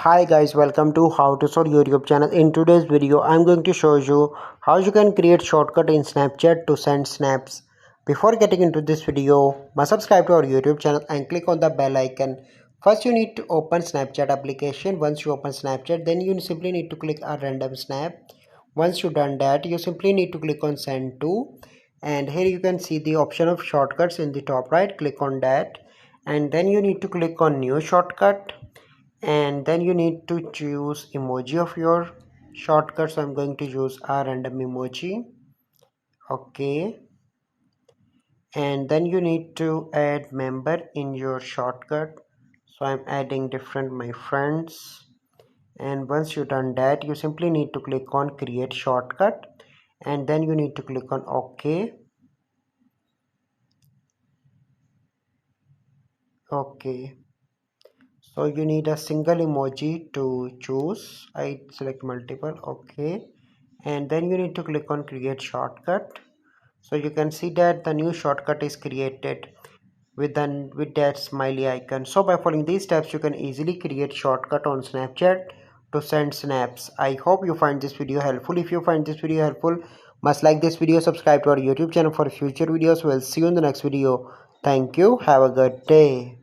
Hi guys, welcome to How to Solve YouTube channel. In today's video, I'm going to show you how you can create shortcut in Snapchat to send snaps. Before getting into this video, must subscribe to our YouTube channel and click on the bell icon. First, you need to open Snapchat application. Once you open Snapchat, then you simply need to click a random snap. Once you done that, you simply need to click on send to, and here you can see the option of shortcuts in the top right. Click on that, and then you need to click on new shortcut, and then you need to choose emoji of your shortcut. So I'm going to use a random emoji. Okay, and then you need to add member in your shortcut. So I'm adding different my friends, and once you done that, you simply need to click on create shortcut, and then you need to click on OK. Okay, so you need a single emoji to choose. I select multiple. Okay, and then you need to click on create shortcut. So you can see that the new shortcut is created with that smiley icon. So by following these steps, you can easily create shortcut on Snapchat to send snaps. I hope you find this video helpful. If you find this video helpful, must like this video, subscribe to our YouTube channel for future videos. We'll see you in the next video. Thank you. Have a good day.